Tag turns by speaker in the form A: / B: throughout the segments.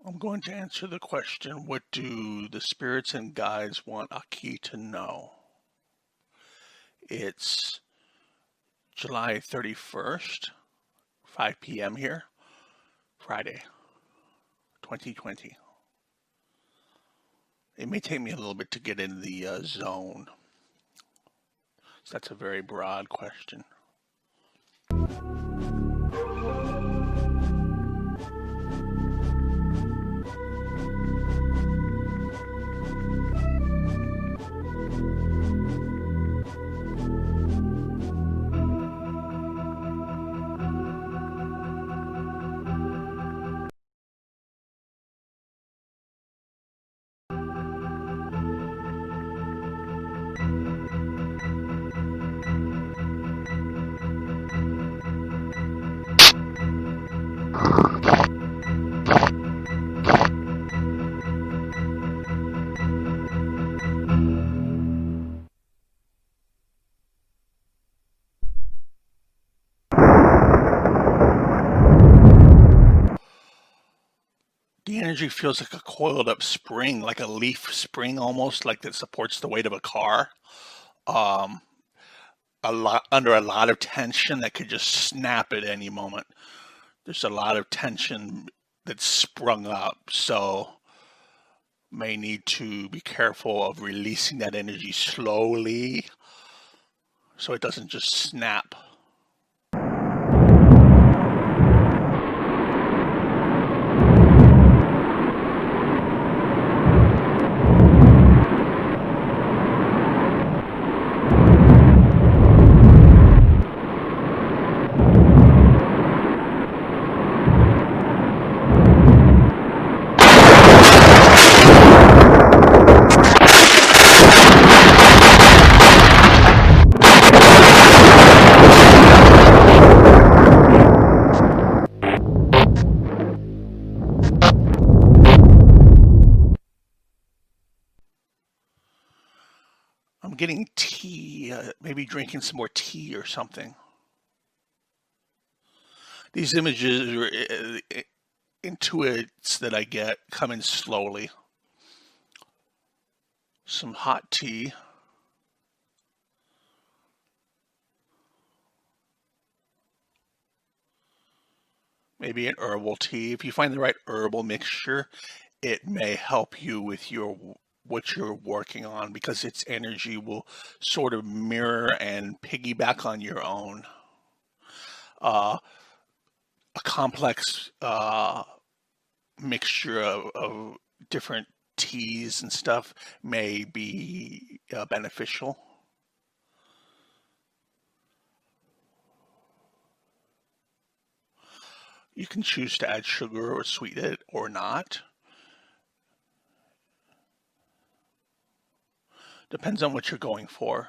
A: I'm going to answer the question, what do the spirits and guides want Aki to know? It's July 31st, 5 p.m. here, Friday, 2020. It may take me a little bit to get in the zone. So that's a very broad question. The energy feels like a coiled up spring, like a leaf spring almost, like that supports the weight of a car. Um, under a lot of tension that could just snap at any moment. There's a lot of tension that's sprung up, so may need to be careful of releasing that energy slowly so it doesn't just snap. I'm getting tea, maybe drinking some more tea or something. These images or intuits that I get come in slowly. Some hot tea. Maybe an herbal tea. If you find the right herbal mixture, it may help you with what you're working on, because its energy will sort of mirror and piggyback on your own. A complex mixture of different teas and stuff may be beneficial. You can choose to add sugar or sweeten it or not. Depends on what you're going for.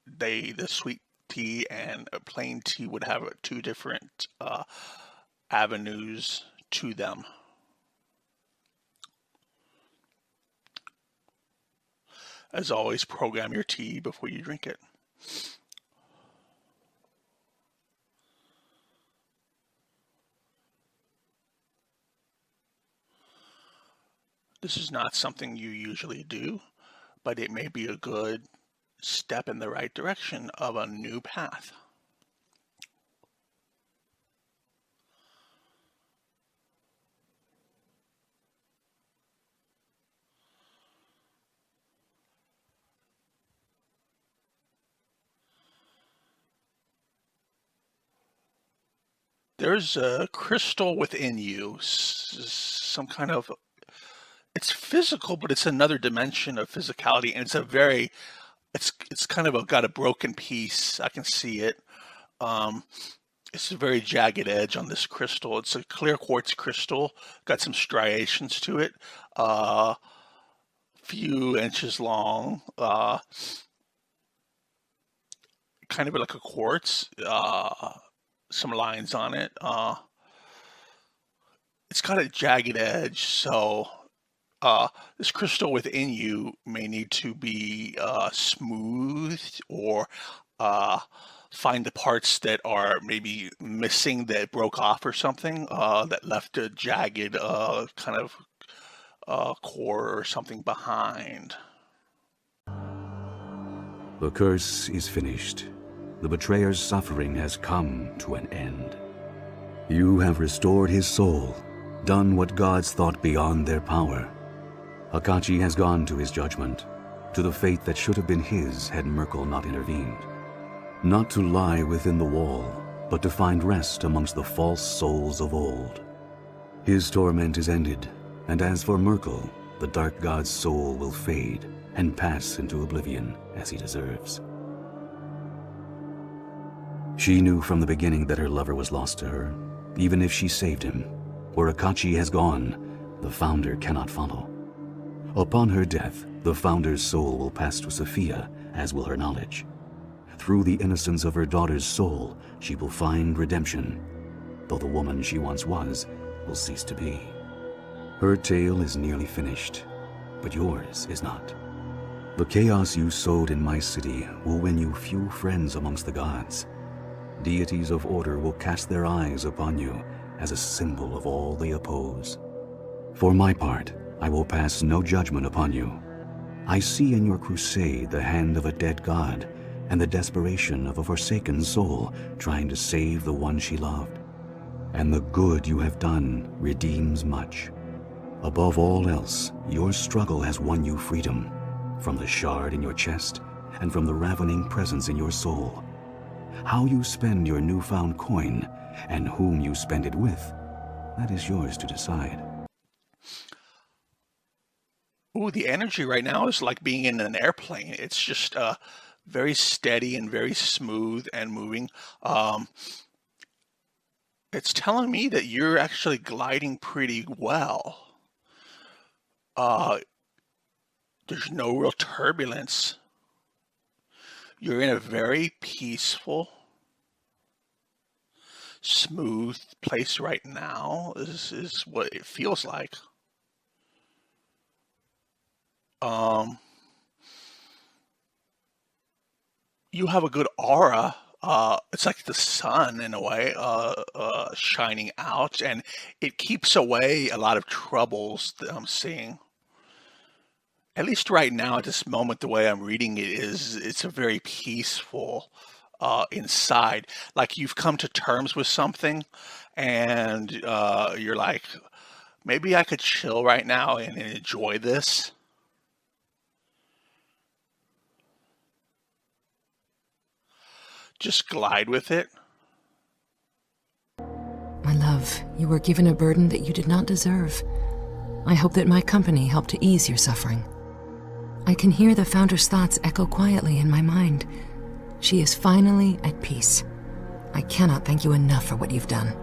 A: The sweet tea and a plain tea would have two different avenues to them. As always, program your tea before you drink it. This is not something you usually do, but it may be a good step in the right direction of a new path. There's a crystal within you, some kind of, it's physical, but it's another dimension of physicality, and it's kind of got a broken piece. I can see it. It's a very jagged edge on this crystal. It's a clear quartz crystal, got some striations to it, few inches long, kind of like a quartz, some lines on it. It's got a jagged edge, so this crystal within you may need to be smoothed or find the parts that are maybe missing that broke off or something, that left a jagged kind of core or something behind.
B: The curse is finished. The betrayer's suffering has come to an end. You have restored his soul, done what gods thought beyond their power. Akachi has gone to his judgment, to the fate that should have been his had Merkel not intervened. Not to lie within the wall, but to find rest amongst the false souls of old. His torment is ended, and as for Merkel, the dark god's soul will fade and pass into oblivion as he deserves. She knew from the beginning that her lover was lost to her, even if she saved him. Where Akachi has gone, the founder cannot follow. Upon her death, the founder's soul will pass to Sophia, as will her knowledge. Through the innocence of her daughter's soul, she will find redemption, though the woman she once was will cease to be. Her tale is nearly finished, but yours is not. The chaos you sowed in my city will win you few friends amongst the gods. Deities of order will cast their eyes upon you as a symbol of all they oppose. For my part, I will pass no judgment upon you. I see in your crusade the hand of a dead god and the desperation of a forsaken soul trying to save the one she loved. And the good you have done redeems much. Above all else, your struggle has won you freedom, from the shard in your chest and from the ravening presence in your soul. How you spend your newfound coin and whom you spend it with, that is yours to decide.
A: Ooh, the energy right now is like being in an airplane. It's just very steady and very smooth and moving. It's telling me that you're actually gliding pretty well. There's no real turbulence. You're in a very peaceful, smooth place right now. This is what it feels like. You have a good aura. It's like the sun in a way, shining out, and it keeps away a lot of troubles that I'm seeing. At least right now, at this moment, the way I'm reading it is, it's a very peaceful inside. Like you've come to terms with something, and you're like, maybe I could chill right now and enjoy this. Just glide with it.
C: My love, you were given a burden that you did not deserve. I hope that my company helped to ease your suffering. I can hear the Founder's thoughts echo quietly in my mind. She is finally at peace. I cannot thank you enough for what you've done.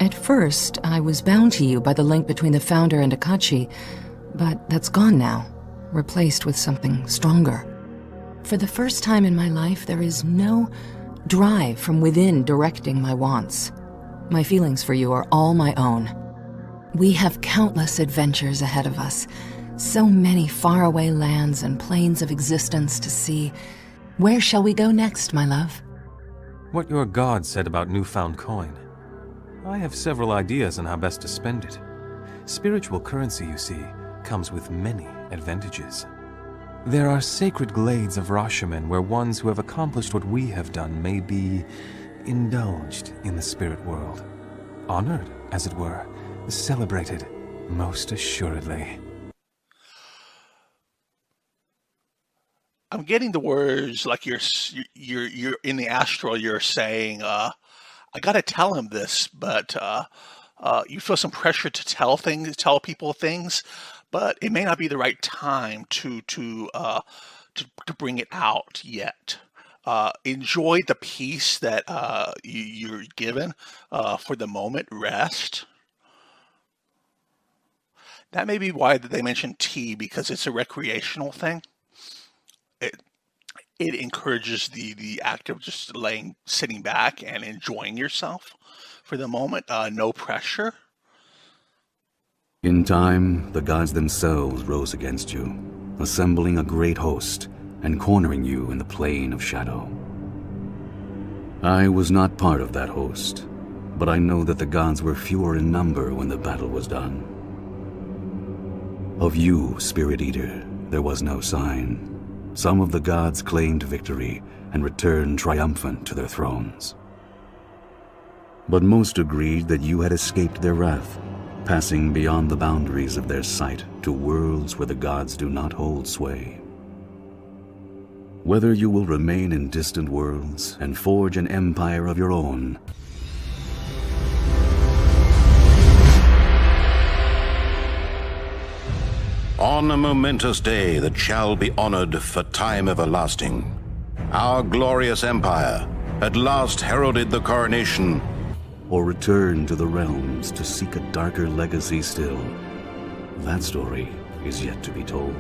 C: At first, I was bound to you by the link between the Founder and Akachi, but that's gone now, replaced with something stronger. For the first time in my life, there is no drive from within directing my wants. My feelings for you are all my own. We have countless adventures ahead of us, so many faraway lands and planes of existence to see. Where shall we go next, my love?
D: What your god said about newfound coin. I have several ideas on how best to spend it. Spiritual currency, you see, comes with many advantages. There are sacred glades of Rashomon where ones who have accomplished what we have done may be indulged in the spirit world. Honored, as it were, celebrated, most assuredly.
A: I'm getting the words like you're in the astral. You're saying, "I got to tell him this," but you feel some pressure to tell people things, but it may not be the right time to bring it out yet. Enjoy the peace that you're given for the moment. Rest. That may be why they mentioned tea, because it's a recreational thing. It encourages the act of just sitting back and enjoying yourself for the moment. No pressure.
B: In time, the gods themselves rose against you, assembling a great host, and cornering you in the plane of shadow. I was not part of that host, but I know that the gods were fewer in number when the battle was done. Of you, Spirit Eater, there was no sign. Some of the gods claimed victory and returned triumphant to their thrones. But most agreed that you had escaped their wrath, passing beyond the boundaries of their sight to worlds where the gods do not hold sway. Whether you will remain in distant worlds and forge an empire of your own,
E: on a momentous day that shall be honored for time everlasting, our glorious empire at last heralded the coronation,
B: or return to the realms to seek a darker legacy still, that story is yet to be told.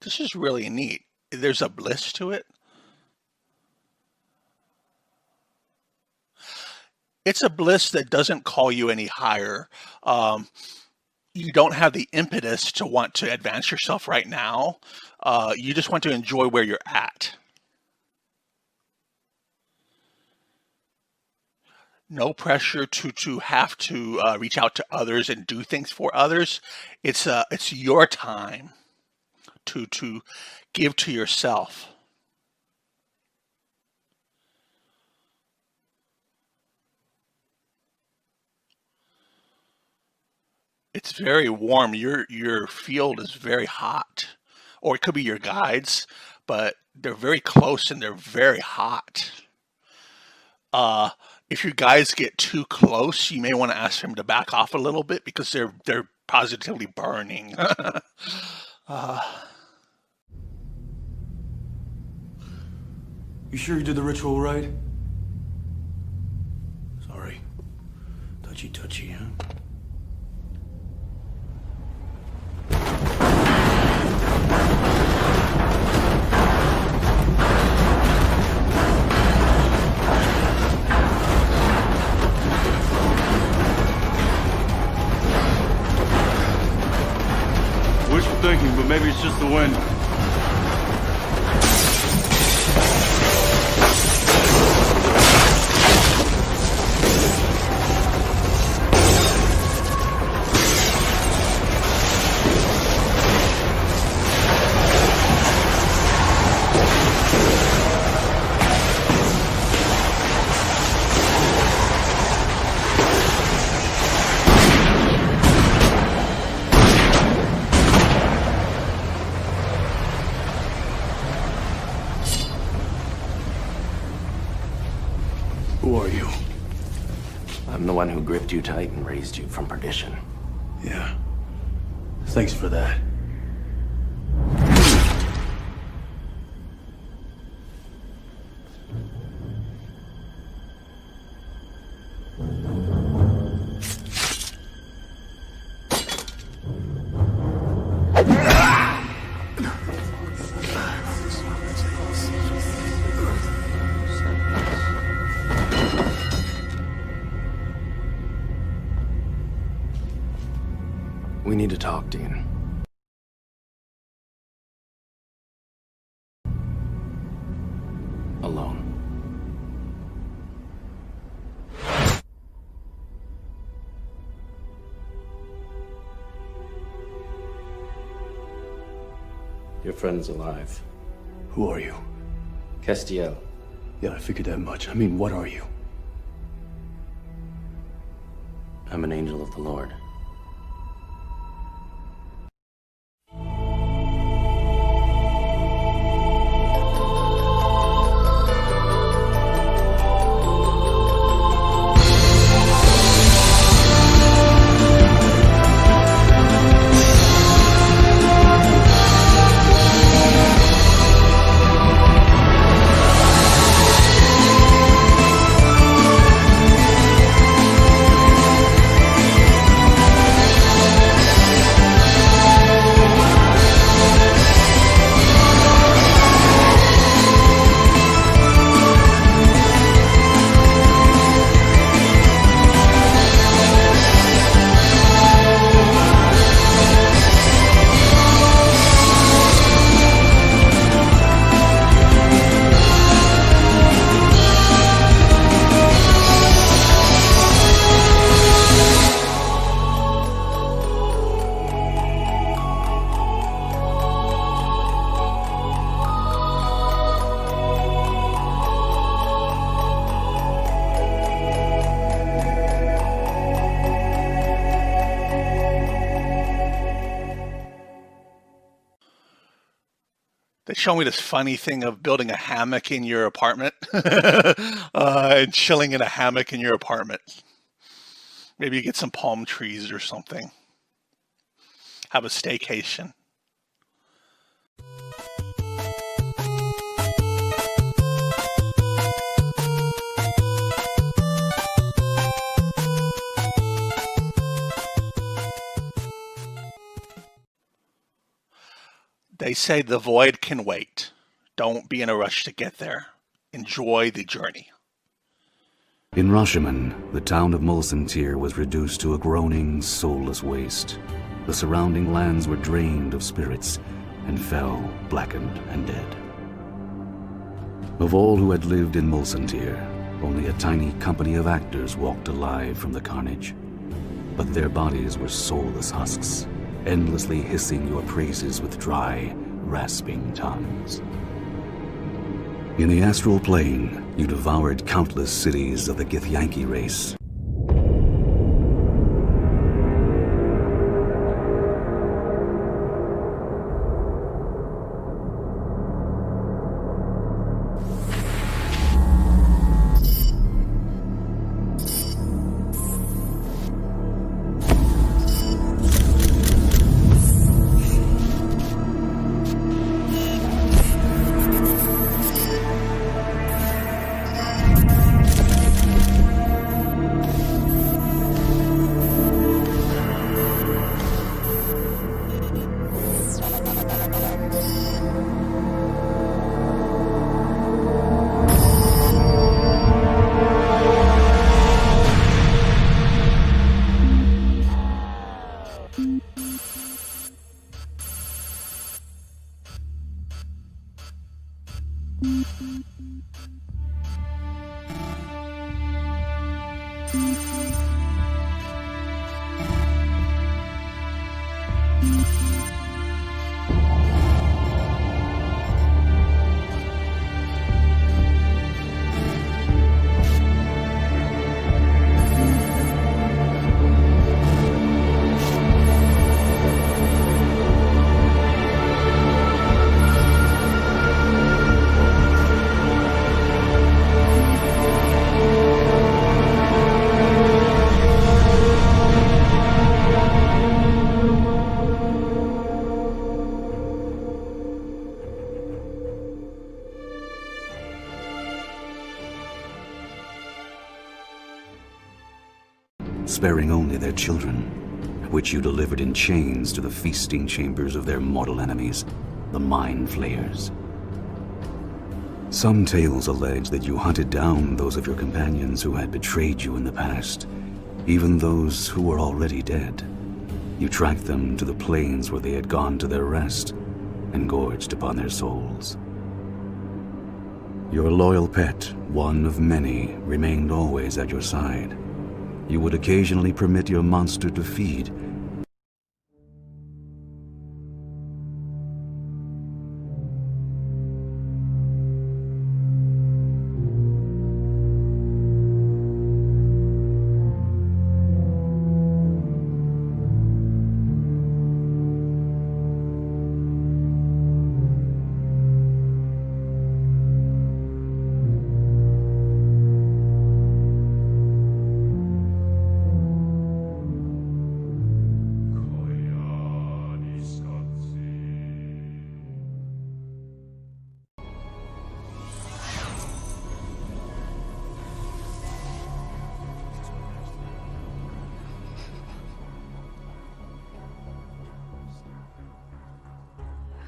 A: This is really neat. There's a bliss to it. It's a bliss that doesn't call you any higher. You don't have the impetus to want to advance yourself right now. You just want to enjoy where you're at. No pressure to have to reach out to others and do things for others. It's your time to give to yourself. It's very warm. Your field is very hot, or it could be your guides, but they're very close and they're very hot. If your guides get too close, you may want to ask them to back off a little bit because they're positively burning.
F: You sure you did the ritual right? Sorry. Touchy, huh? Wishful thinking, but maybe it's just the wind. Who are you?
G: I'm the one who gripped you tight and raised you from perdition.
F: Yeah. Thanks for that.
G: We need to talk, Dean. Alone. Your friend's alive.
F: Who are you?
G: Castiel.
F: Yeah, I figured that much. I mean, what are you?
G: I'm an angel of the Lord.
A: show me this funny thing of building a hammock in your apartment and chilling in a hammock in your apartment. Maybe you get some palm trees or something. Have a staycation. They say the void can wait. Don't be in a rush to get there. Enjoy the journey.
B: In Rashomon, the town of Mulsantir was reduced to a groaning, soulless waste. The surrounding lands were drained of spirits and fell, blackened and dead. Of all who had lived in Mulsantir, only a tiny company of actors walked alive from the carnage. But their bodies were soulless husks, endlessly hissing your praises with dry, rasping tongues. In the astral plane, you devoured countless cities of the Githyanki race. Sparing only their children, which you delivered in chains to the feasting chambers of their mortal enemies, the Mind Flayers. Some tales allege that you hunted down those of your companions who had betrayed you in the past, even those who were already dead. You tracked them to the plains where they had gone to their rest and gorged upon their souls. Your loyal pet, one of many, remained always at your side. You would occasionally permit your monster to feed.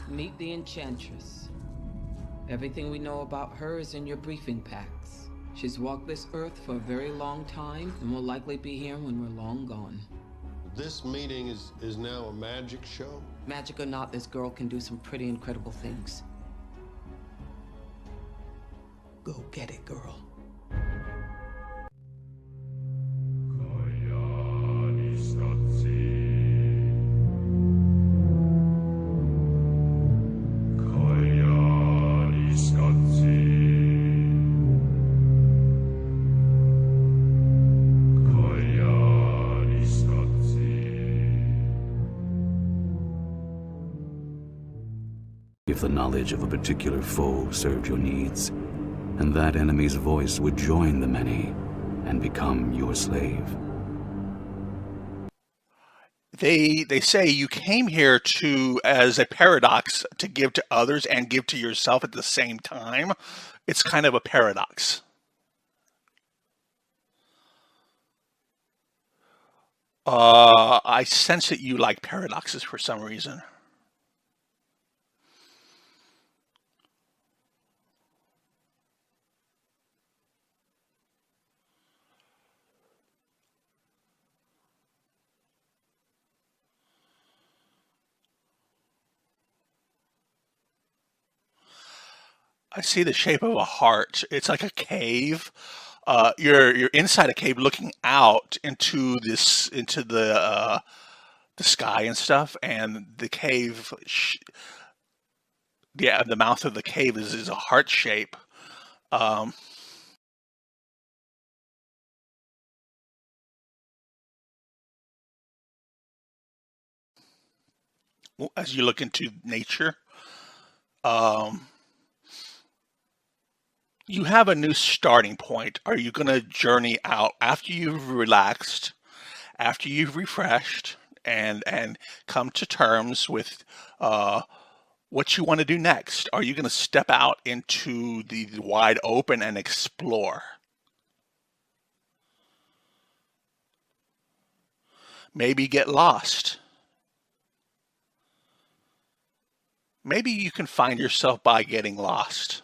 H: Meet the Enchantress. Everything we know about her is in your briefing packs. She's walked this earth for a very long time and will likely be here when we're long gone.
I: This meeting is now a magic show?
H: Magic or not, this girl can do some pretty incredible things. Go get it, girl.
B: if the knowledge of a particular foe served your needs, and that enemy's voice would join the many and become your slave.
A: They say you came here to as a paradox to give to others and give to yourself at the same time. It's kind of a paradox. I sense that you like paradoxes for some reason. I see the shape of a heart. It's like a cave. You're inside a cave, looking out into the sky and stuff, and the cave. Yeah, the mouth of the cave is a heart shape. Um, as you look into nature, um, you have a new starting point. Are you going to journey out after you've relaxed, after you've refreshed, and come to terms with what you want to do next? Are you going to step out into the wide open and explore? Maybe get lost. Maybe you can find yourself by getting lost.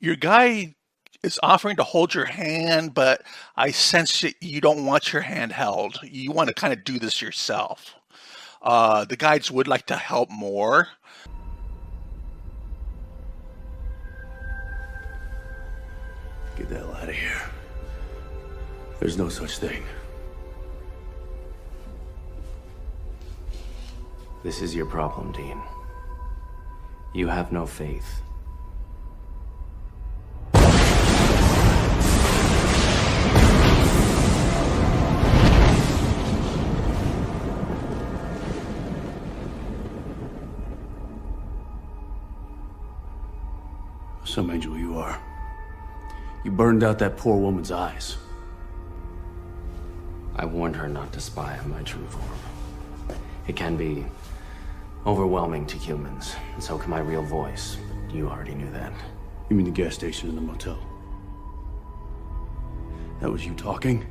A: Your guide is offering to hold your hand, but I sense that you don't want your hand held. You want to kind of do this yourself. The guides would like to help more.
F: Get the hell out of here. There's no such thing.
G: This is your problem, Dean. You have no faith.
F: Some angel you are. You burned out that poor woman's eyes.
G: I warned her not to spy on my true form. It can be overwhelming to humans, and so can my real voice. But you already knew that.
F: You mean the gas station in the motel? That was you talking?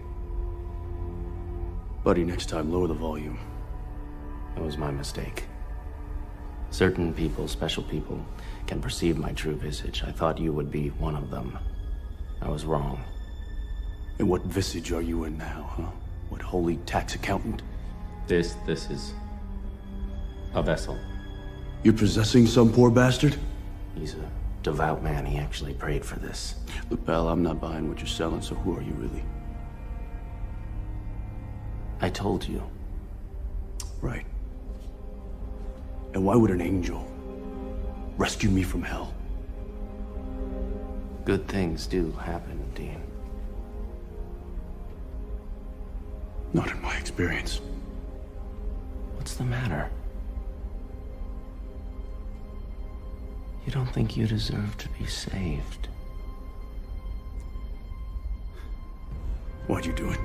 F: Buddy, next time, lower the volume.
G: It was my mistake. Certain people, special people, can perceive my true visage. I thought you would be one of them. I was wrong.
F: And what visage are you in now, huh? What holy tax accountant?
G: This is a vessel.
F: You're possessing some poor bastard?
G: He's a devout man. He actually prayed for this.
F: Look, pal, I'm not buying what you're selling, so who are you really?
G: I told you.
F: Right. And why would an angel rescue me from hell?
G: Good things do happen, Dean.
F: Not in my experience.
G: What's the matter? You don't think you deserve to be saved?
F: Why'd you do it?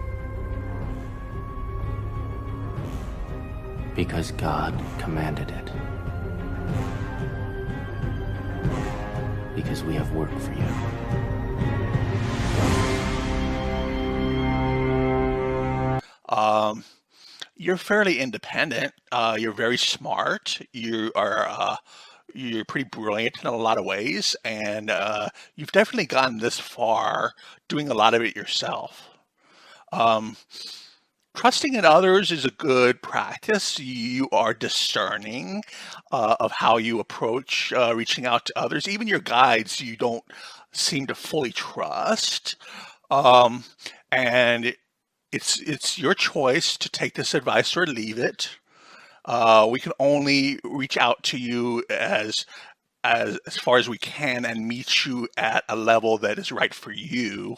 G: Because God commanded it. Because we have work for you.
A: You're fairly independent. You're very smart. You're pretty brilliant in a lot of ways, and you've definitely gotten this far doing a lot of it yourself. Um, Trusting in others is a good practice. You are discerning of how you approach reaching out to others. Even your guides, you don't seem to fully trust. Um, and it's your choice to take this advice or leave it. We can only reach out to you as far as we can and meet you at a level that is right for you.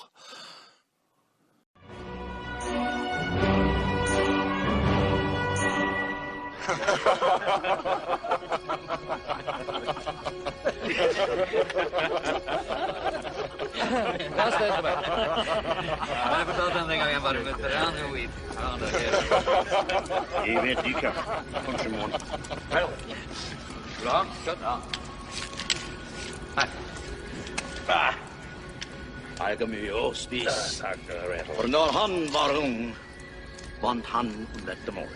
F: Jeg vet ikke. Kanskje morgen. Jeg har mye å spise. For når han var ung, vant han dette mål.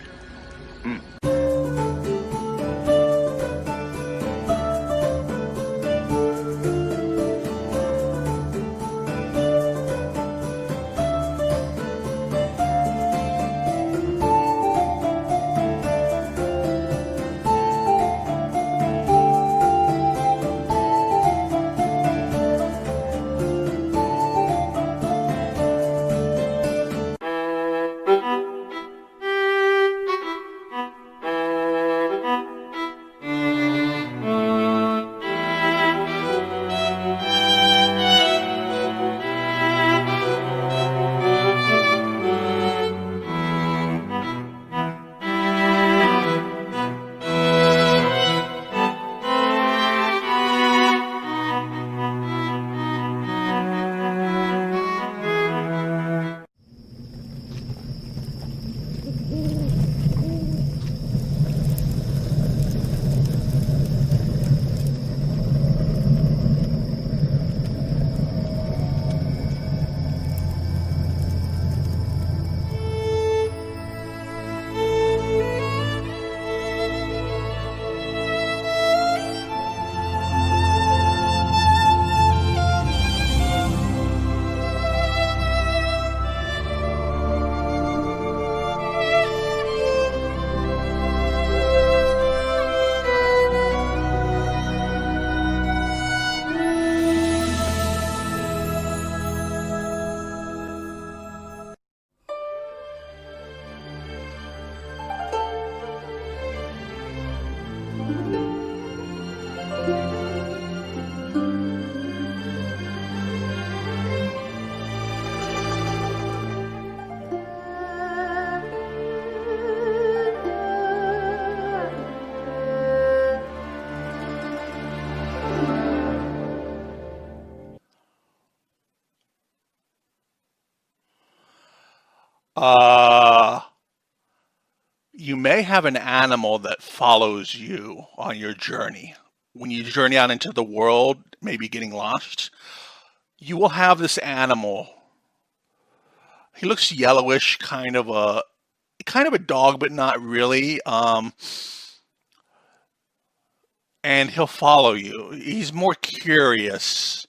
F: Uh, you may have an animal that follows you on your journey. When you journey out into the world, maybe getting lost, you will have this animal. He looks yellowish, kind of a dog, but not really. And he'll follow you. He's more curious.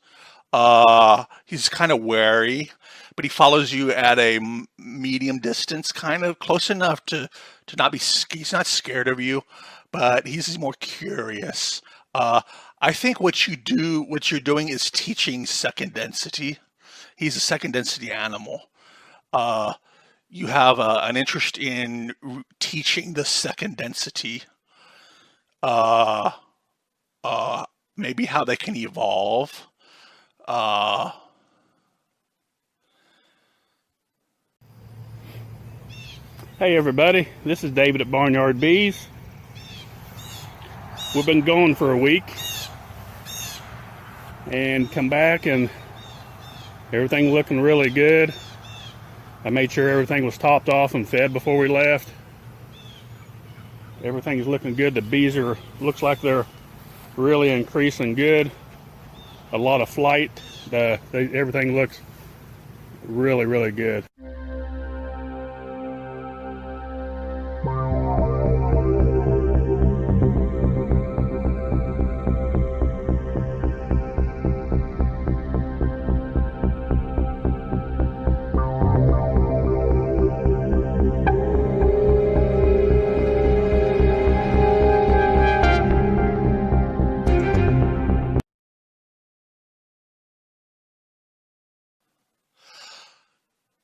F: He's kind of wary, but he follows you at a medium distance, kind of close enough to not be. He's not scared of you, but he's more curious. I think what you're doing is teaching second density. He's a second density animal. You have an interest in teaching the second density. uh, maybe how they can evolve. Uh,
J: Hey everybody, this is David at Barnyard Bees. We've been gone for a week and come back and everything looking really good. I made sure everything was topped off and fed before we left. Everything's looking good. The bees looks like they're really increasing good. A lot of flight. Everything looks really, really good.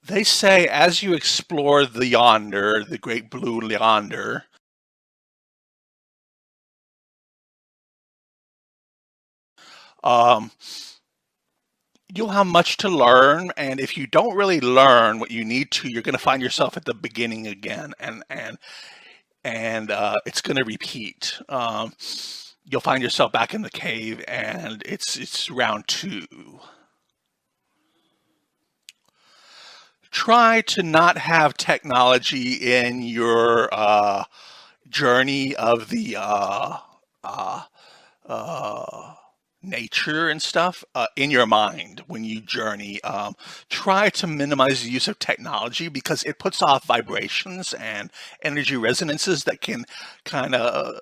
F: they say as you explore the yonder, the great blue yonder, um, you'll have much to learn, and if you don't really learn what you need to, you're going to find yourself at the beginning again, and it's going to repeat. You'll find yourself back in the cave, and it's round two. Try to not have technology in your journey of the nature and stuff in your mind when you journey. Try to minimize the use of technology because it puts off vibrations and energy resonances that can kind of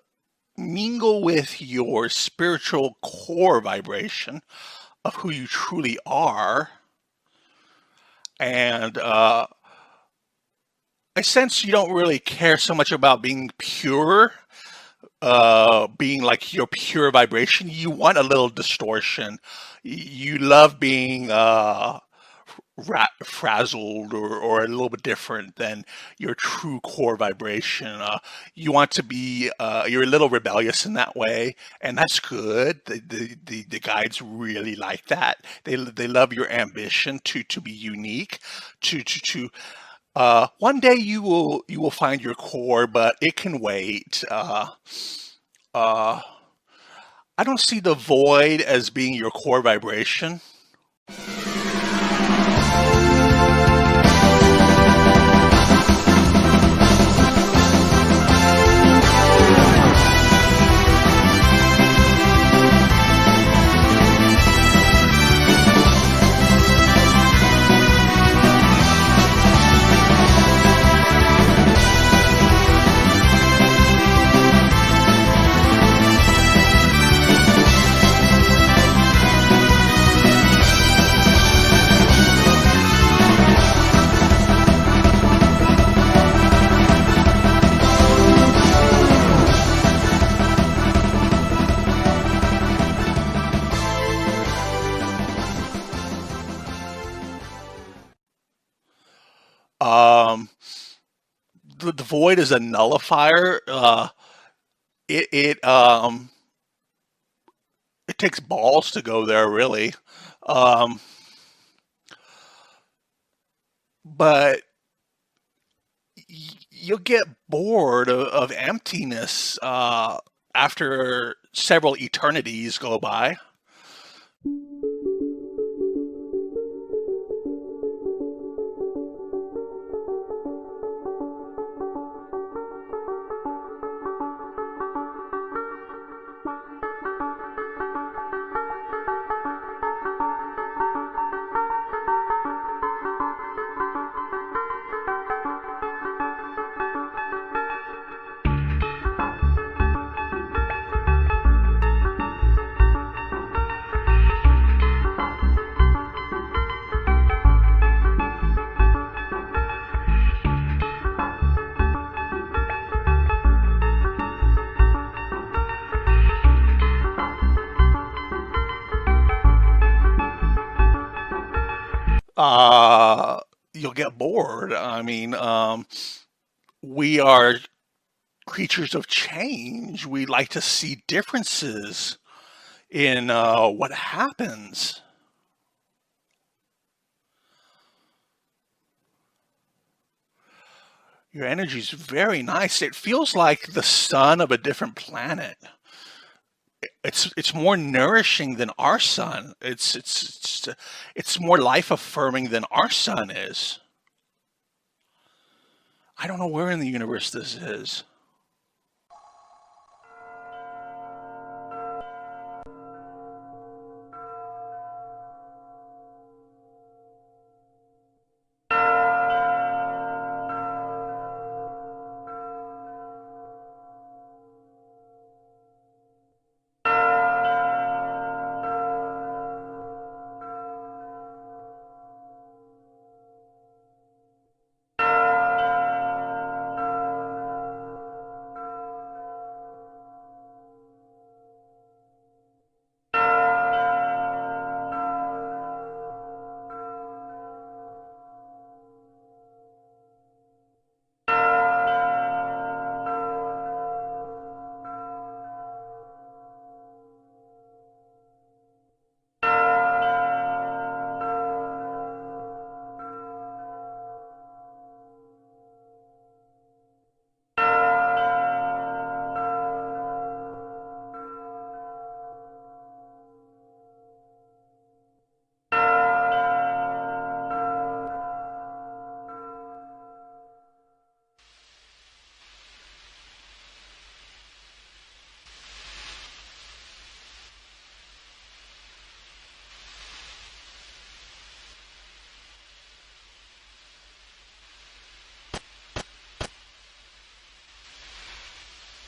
F: mingle with your spiritual core vibration of who you truly are. And I sense you don't really care so much about being pure, being like your pure vibration. You want a little distortion. You love being frazzled or a little bit different than your true core vibration. You want to be, you're a little rebellious in that way, and that's good. The guides really like that. They love your ambition to be unique, to one day you will find your core, but it can wait. I don't see the void as being your core vibration. Um, the void is a nullifier. It it um it takes balls to go there, really. Um, but you'll get bored of emptiness after several eternities go by. You'll get bored. I mean, we are creatures of change. We like to see differences in what happens. Your energy is very nice. It feels like the sun of a different planet. It's more nourishing than our sun. It's more life affirming than our sun is. I don't know where in the universe this is.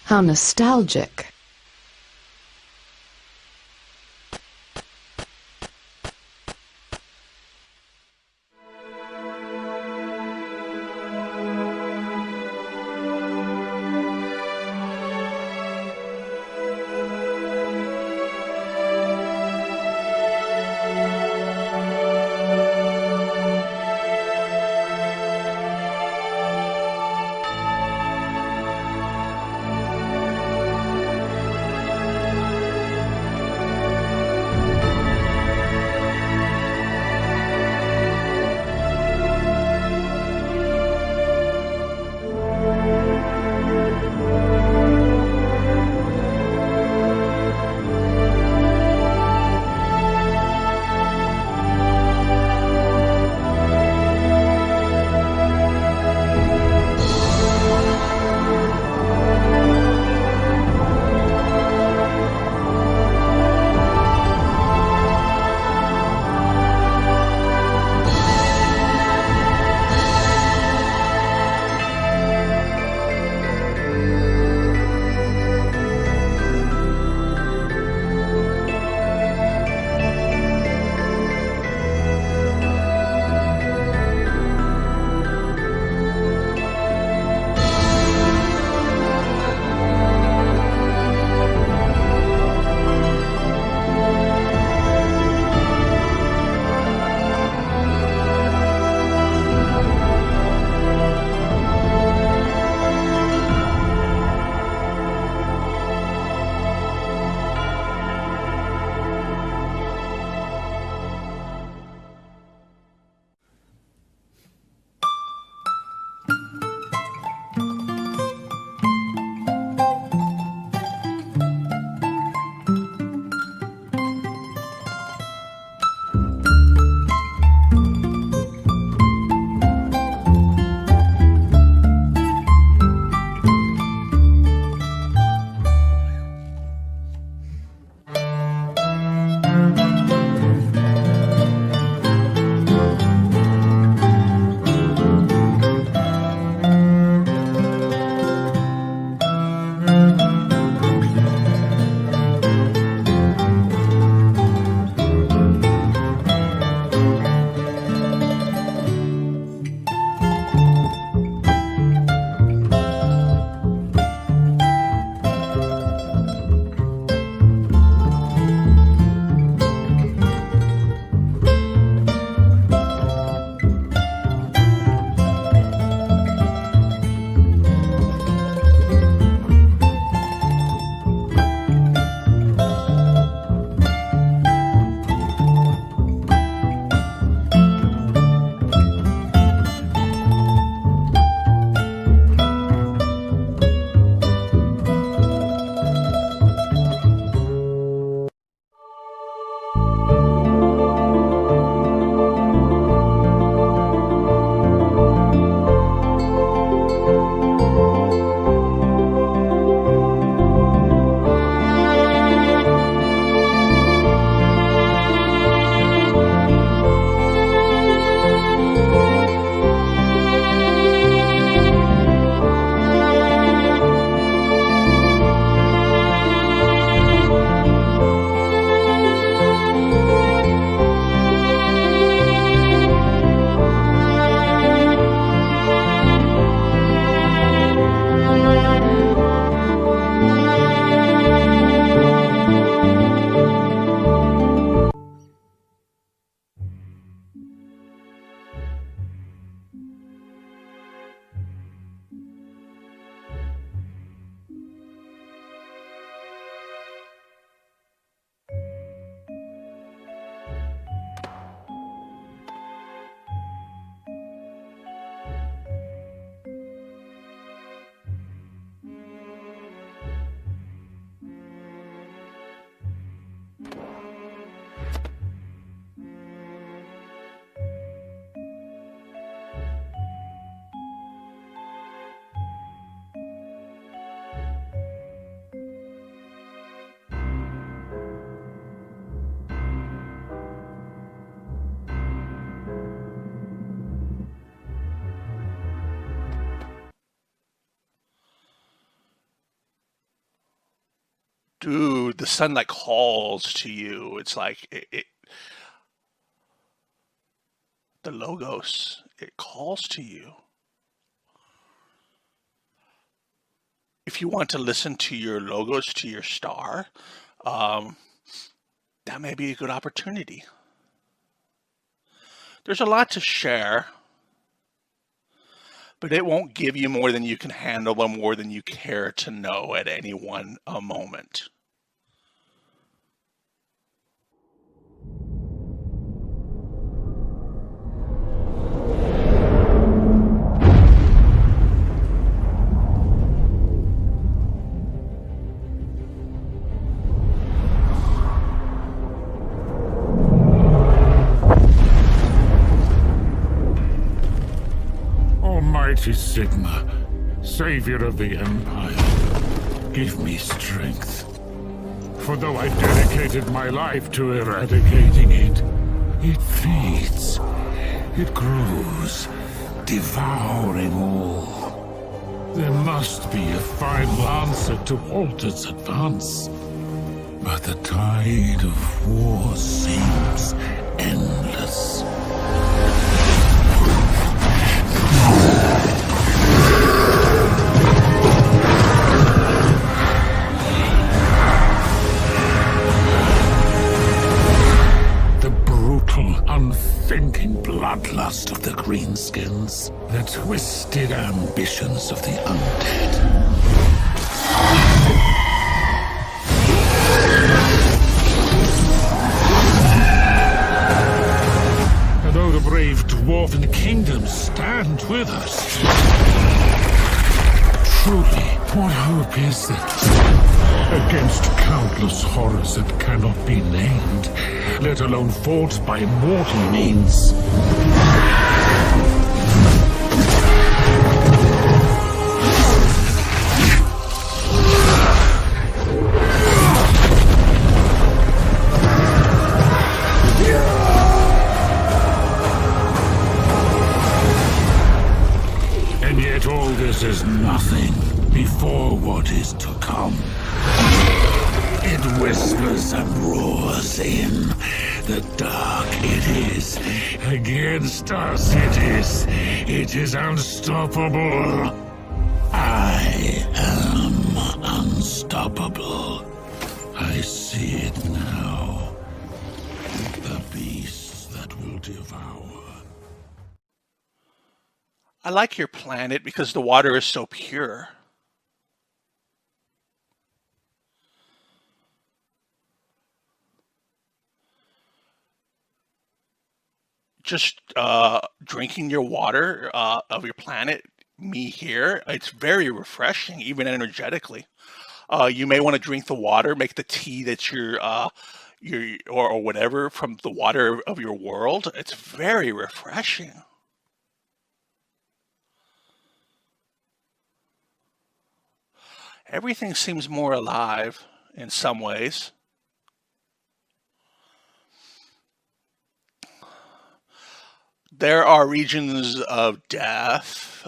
C: How nostalgic.
F: dude, the sun like calls to you. It's like the logos, it calls to you. If you want to listen to your logos, to your star, that may be a good opportunity. There's a lot to share, but it won't give you more than you can handle or more than you care to know at any one moment.
K: Almighty Sigma, savior of the Empire, give me strength. For though I dedicated my life to eradicating it, it feeds, it grows, devouring all. There must be a final answer to halt its advance. But the tide of war seems endless. Unthinking bloodlust of the greenskins, the twisted ambitions of the undead. And though the brave dwarven kingdoms stand with us, truly, what hope is there? Against countless horrors that cannot be named, let alone fought by mortal means. And yet all this is nothing before what is to come. It whispers and roars in. The dark it is. Against us it is unstoppable. I am unstoppable. I see it now. The beasts that will devour.
F: I like your planet because the water is so pure. Just drinking your water of your planet, me here, it's very refreshing, even energetically. You may want to drink the water, make the tea that you're or whatever from the water of your world. It's very refreshing. Everything seems more alive in some ways. There are regions of death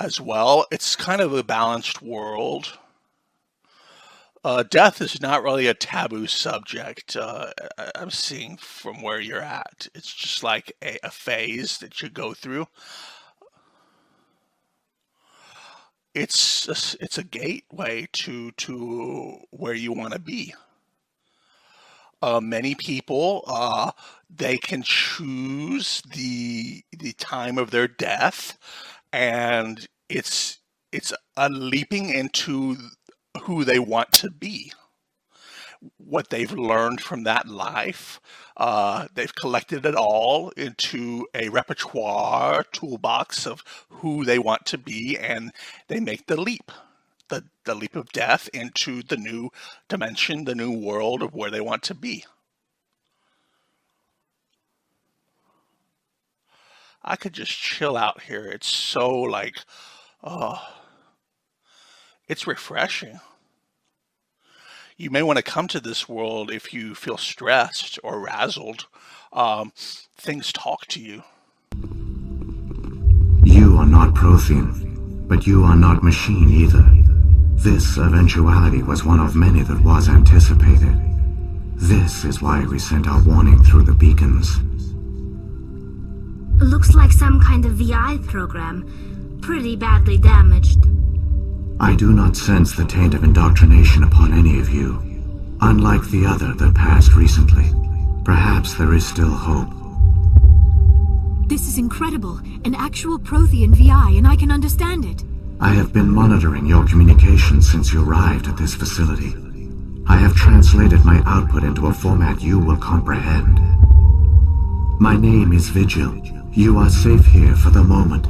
F: as well. It's kind of a balanced world. Death is not really a taboo subject. I'm seeing from where you're at. It's just like a phase that you go through. It's a gateway to where you want to be. Many people they can choose the time of their death, and it's a leaping into who they want to be, what they've learned from that life. They've collected it all into a repertoire toolbox of who they want to be, and they make the leap. The leap of death into the new dimension, the new world of where they want to be. I could just chill out here. It's so like, it's refreshing. You may want to come to this world if you feel stressed or razzled. Things talk to you.
L: You are not Prothean, but you are not machine either. This eventuality was one of many that was anticipated. This is why we sent our warning through the beacons.
M: Looks like some kind of VI program. Pretty badly damaged.
L: I do not sense the taint of indoctrination upon any of you. Unlike the other that passed recently. Perhaps there is still hope.
N: This is incredible. An actual Prothean VI, and I can understand it.
L: I have been monitoring your communications since you arrived at this facility. I have translated my output into a format you will comprehend. My name is Vigil. You are safe here for the moment.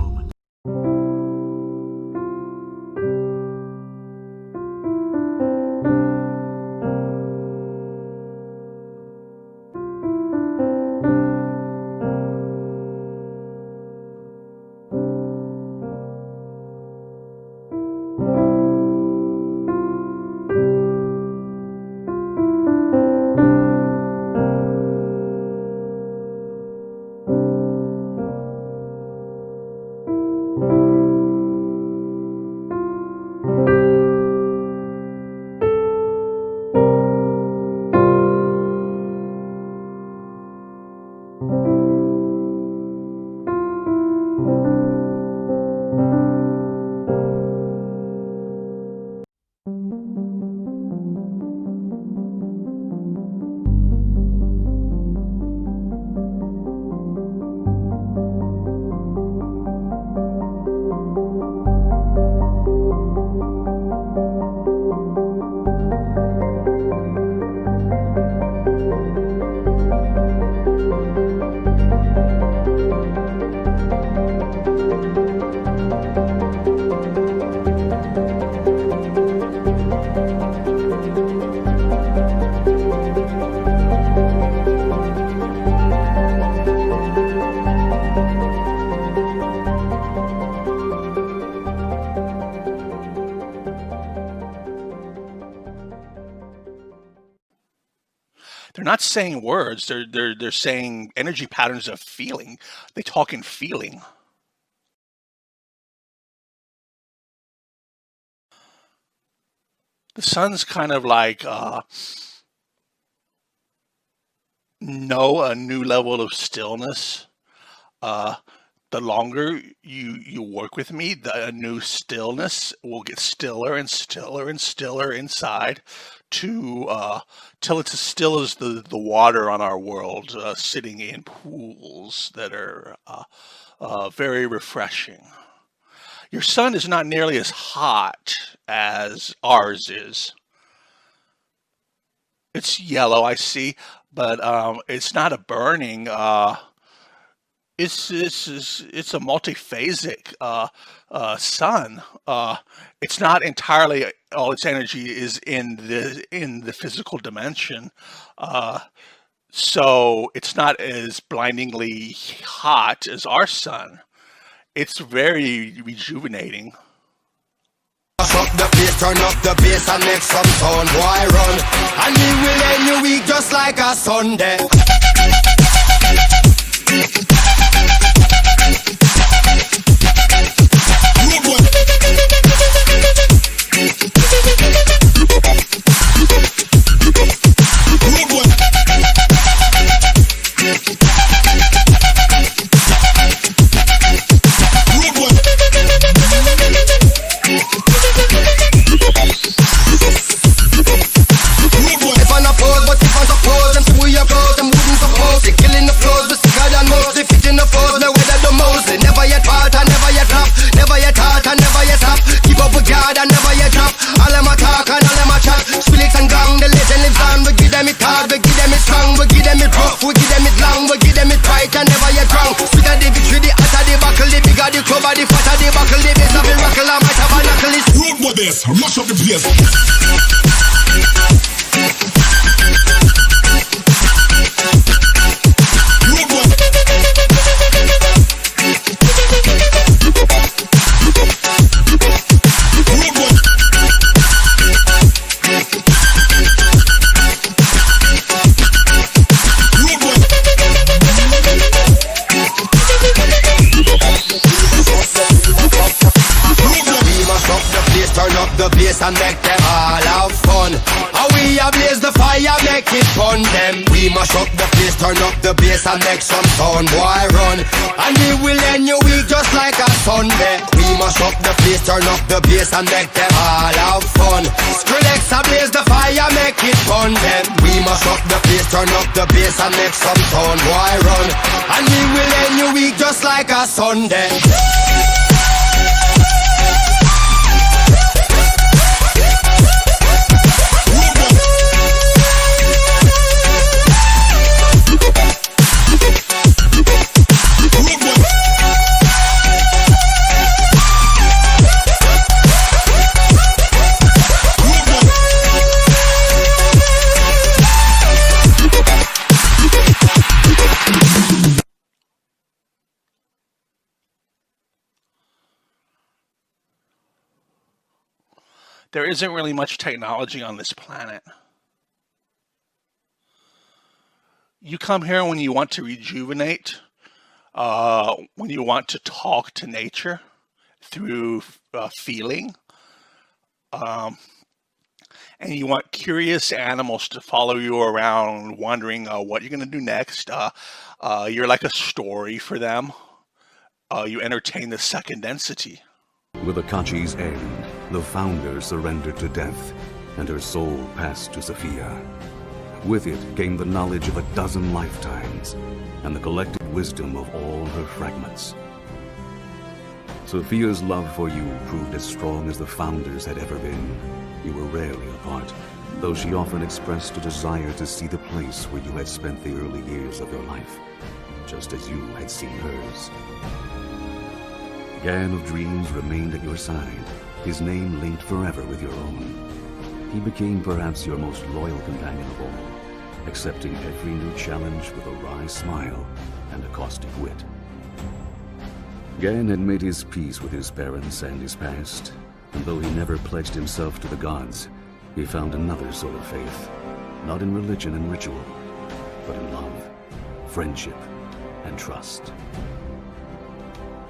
F: They're not saying words. They're saying energy patterns of feeling. They talk in feeling. The sun's kind of like know a new level of stillness. The longer you work with me, the new stillness will get stiller and stiller and stiller inside to till it's as still as the water on our world, sitting in pools that are very refreshing. Your sun is not nearly as hot as ours is. It's yellow, I see, but it's not a burning. It's a multiphasic sun. It's not entirely all its energy is in the physical dimension. So it's not as blindingly hot as our sun. It's very rejuvenating.
O: Up the bass, turn up the bass and make some sound, boy, run. And we will end your week just like a Sunday.
P: Mash up the place.
O: And the bass and make some sound, boy, run. And we will end your week just like a Sunday. We must up the place, turn up the bass and make them all have fun. Skrillex ablaze the fire, make it fun then. We must up the place, turn up the bass and make some sound, boy, run. And we will end your week just like a Sunday.
F: There isn't really much technology on this planet. You come here when you want to rejuvenate, when you want to talk to nature through feeling, and you want curious animals to follow you around, wondering what you're going to do next. You're like a story for them. You entertain the second density.
B: With Akachi's end, the founder surrendered to death, and her soul passed to Sophia. With it came the knowledge of 12 lifetimes, and the collective wisdom of all her fragments. Sophia's love for you proved as strong as the founder's had ever been. You were rarely apart, though she often expressed a desire to see the place where you had spent the early years of your life, just as you had seen hers. Gan of Dreams remained at your side, his name linked forever with your own. He became perhaps your most loyal companion of all, accepting every new challenge with a wry smile and a caustic wit. Gan had made his peace with his parents and his past, and though he never pledged himself to the gods, he found another sort of faith, not in religion and ritual, but in love, friendship, and trust.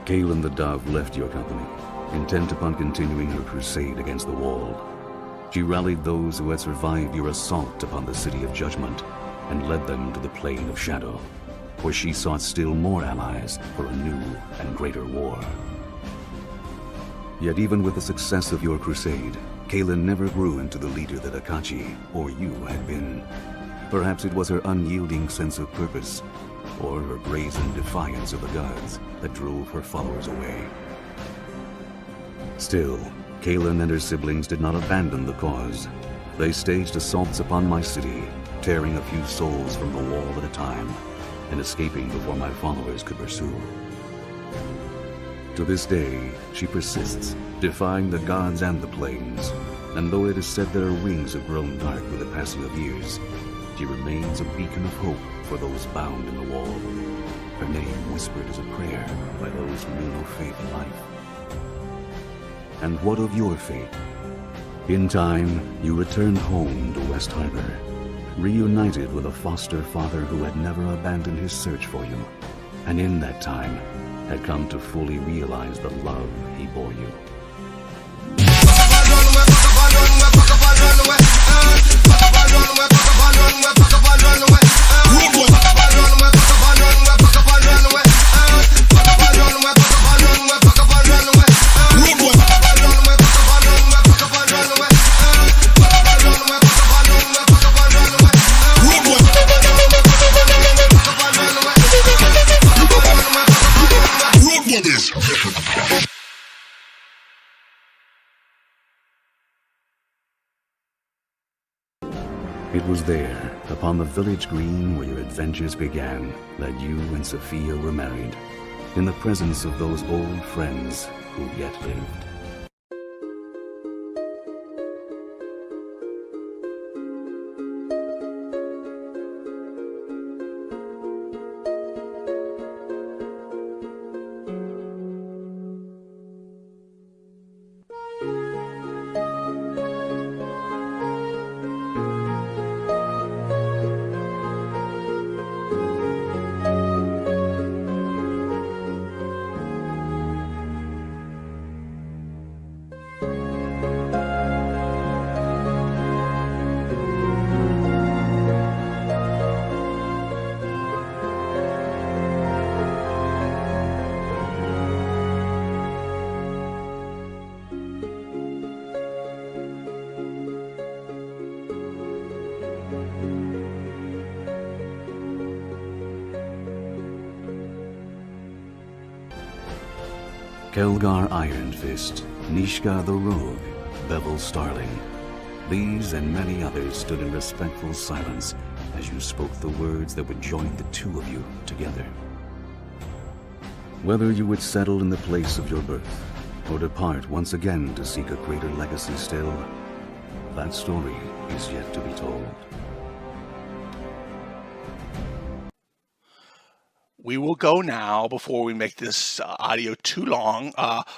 B: Kaelin the Dove left your company, intent upon continuing her crusade against the Wall. She rallied those who had survived your assault upon the City of Judgment and led them to the Plane of Shadow, where she sought still more allies for a new and greater war. Yet even with the success of your crusade, Kaelin never grew into the leader that Akachi, or you, had been. Perhaps it was her unyielding sense of purpose, or her brazen defiance of the gods, that drove her followers away. Still, Kaelin and her siblings did not abandon the cause. They staged assaults upon my city, tearing a few souls from the wall at a time, and escaping before my followers could pursue. To this day, she persists, defying the gods and the plains, and though it is said that her wings have grown dark with the passing of years, she remains a beacon of hope for those bound in the wall, her name whispered as a prayer by those who knew no faith in life. And what of your fate? In time, you returned home to West Harbor, reunited with a foster father who had never abandoned his search for you, and in that time, had come to fully realize the love he bore you. It was there, upon the village green where your adventures began, that you and Sophia were married, in the presence of those old friends who yet lived. Kelgar Iron Fist, Nishka the Rogue, Bevel Starling. These and many others stood in respectful silence as you spoke the words that would join the two of you together. Whether you would settle in the place of your birth, or depart once again to seek a greater legacy still, that story is yet to be told.
F: We will go now before we make this audio too long.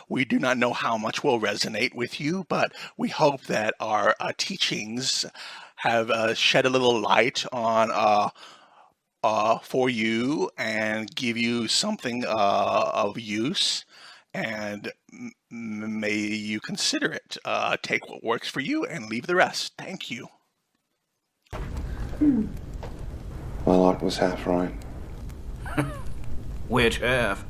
F: We do not know how much will resonate with you, but we hope that our teachings have shed a little light on for you and give you something of use, and may you consider it. Take what works for you and leave the rest. Thank you.
P: My lot was half right.
Q: Which half?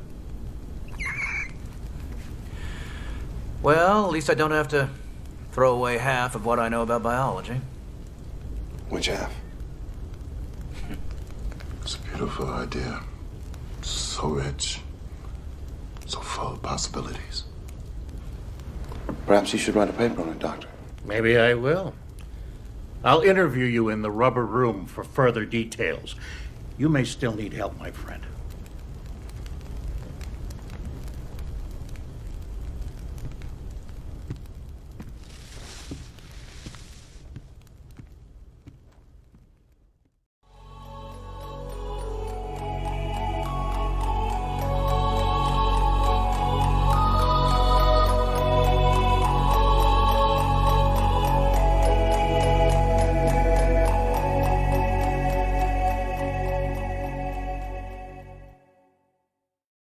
Q: Well, at least I don't have to throw away half of what I know about biology.
P: Which half?
R: It's a beautiful idea. So rich. So full of possibilities.
P: Perhaps you should write a paper on it, Doctor.
S: Maybe I will. I'll interview you in the rubber room for further details. You may still need help, my friend.